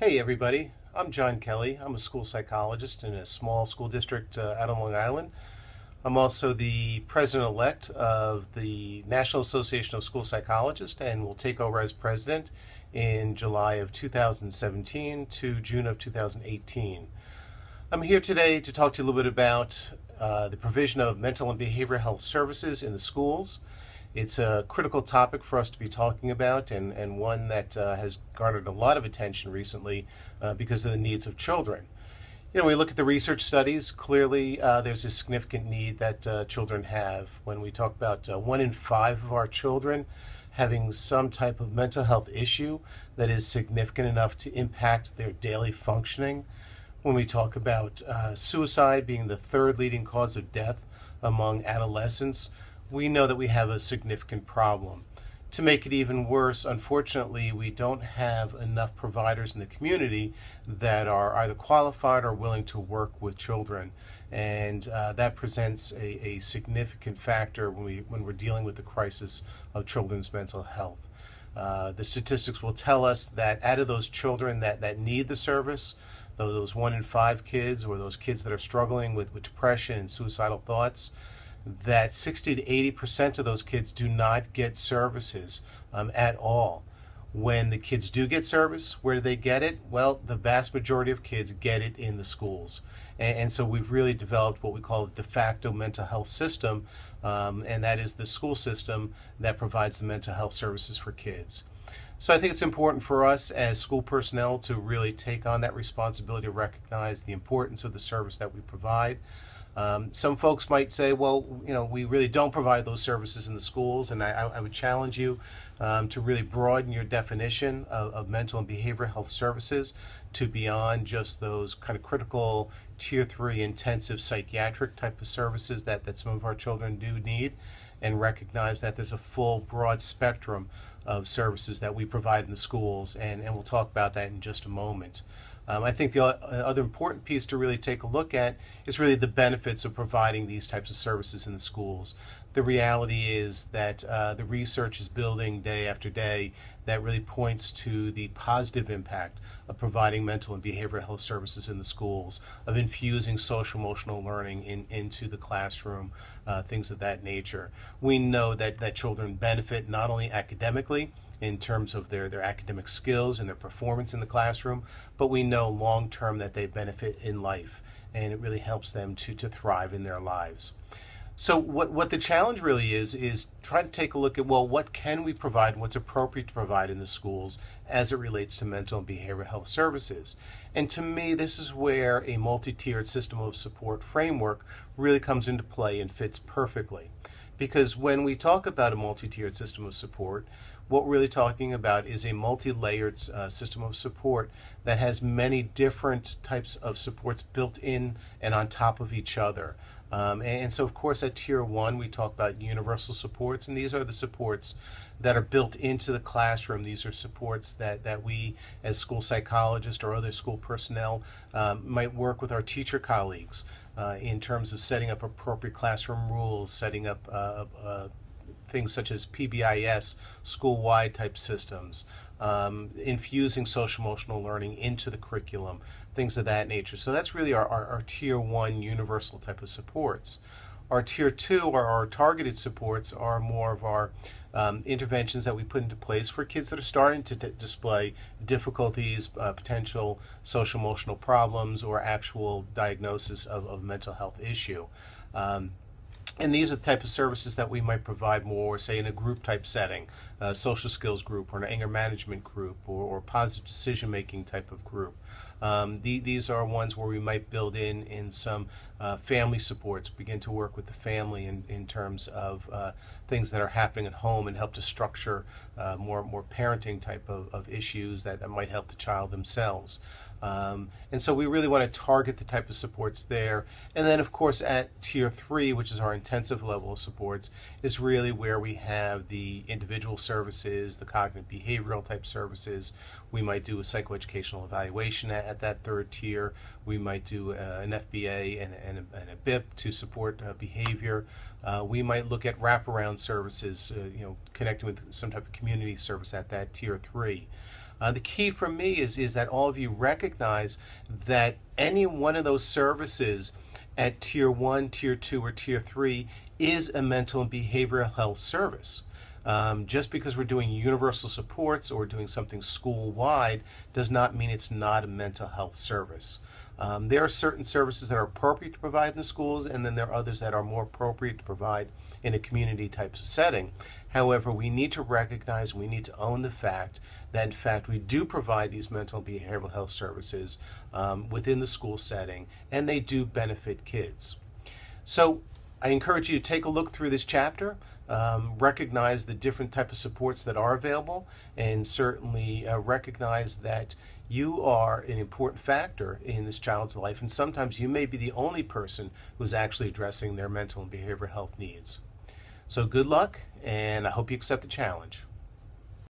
Hey everybody, I'm John Kelly. I'm a school psychologist in a small school district out on Long Island. I'm also the president-elect of the National Association of School Psychologists and will take over as president in July of 2017 to June of 2018. I'm here today to talk to you a little bit about the provision of mental and behavioral health services in the schools. It's a critical topic for us to be talking about, and one that has garnered a lot of attention recently because of the needs of children. When we look at the research studies, clearly there's a significant need that children have. When we talk about 1 in 5 of our children having some type of mental health issue that is significant enough to impact their daily functioning. When we talk about suicide being the third leading cause of death among adolescents, we know that we have a significant problem. To make it even worse, unfortunately, we don't have enough providers in the community that are either qualified or willing to work with children. And that presents a significant factor when we're dealing with the crisis of children's mental health. The statistics will tell us that out of those children that need the service, those 1 in 5 kids, or those kids that are struggling with depression and suicidal thoughts, that 60 to 80% of those kids do not get services at all. When the kids do get service, where do they get it? Well, the vast majority of kids get it in the schools. And so we've really developed what we call a de facto mental health system, and that is the school system that provides the mental health services for kids. So I think it's important for us as school personnel to really take on that responsibility to recognize the importance of the service that we provide. Some folks might say, well, we really don't provide those services in the schools, and I would challenge you to really broaden your definition of mental and behavioral health services to beyond just those kind of critical tier 3 intensive psychiatric type of services that some of our children do need, and recognize that there's a full broad spectrum of services that we provide in the schools, and we'll talk about that in just a moment. I think the other important piece to really take a look at is really the benefits of providing these types of services in the schools. The reality is that the research is building day after day that really points to the positive impact of providing mental and behavioral health services in the schools, of infusing social emotional learning into the classroom, things of that nature. We know that children benefit not only academically, in terms of their academic skills and their performance in the classroom, but we know long term that they benefit in life, and it really helps them to thrive in their lives. So what the challenge really is try to take a look at, well, what can we provide and what's appropriate to provide in the schools as it relates to mental and behavioral health services. And to me, this is where a multi-tiered system of support framework really comes into play and fits perfectly. Because when we talk about a multi-tiered system of support, what we're really talking about is a multi-layered system of support that has many different types of supports built in and on top of each other. And so, of course, at Tier 1, we talk about universal supports, and these are the supports that are built into the classroom. These are supports that we, as school psychologists or other school personnel, might work with our teacher colleagues in terms of setting up appropriate classroom rules, setting up things such as PBIS, school-wide type systems, infusing social emotional learning into the curriculum, things of that nature. So that's really our Tier 1 universal type of supports. Our Tier 2, or our targeted supports, are more of our interventions that we put into place for kids that are starting to display difficulties, potential social emotional problems, or actual diagnosis of mental health issue. And these are the type of services that we might provide more, say, in a group type setting, a social skills group or an anger management group or positive decision making type of group. These are ones where we might build in some family supports, begin to work with the family in terms of things that are happening at home, and help to structure more parenting type of issues that might help the child themselves. And so we really want to target the type of supports there. And then, of course, at Tier 3, which is our intensive level of supports, is really where we have the individual services, the cognitive behavioral type services. We might do a psychoeducational evaluation at that third tier. We might do an FBA and a BIP to support behavior. We might look at wraparound services, connecting with some type of community service at that Tier 3. The key for me is that all of you recognize that any one of those services at Tier 1, Tier 2, or Tier 3 is a mental and behavioral health service. Just because we're doing universal supports or doing something school-wide does not mean it's not a mental health service. There are certain services that are appropriate to provide in the schools, and then there are others that are more appropriate to provide in a community type of setting. However, we need to recognize, we need to own the fact that in fact we do provide these mental and behavioral health services within the school setting, and they do benefit kids. So I encourage you to take a look through this chapter, recognize the different type of supports that are available, and certainly recognize that you are an important factor in this child's life, and sometimes you may be the only person who's actually addressing their mental and behavioral health needs. So good luck, and I hope you accept the challenge.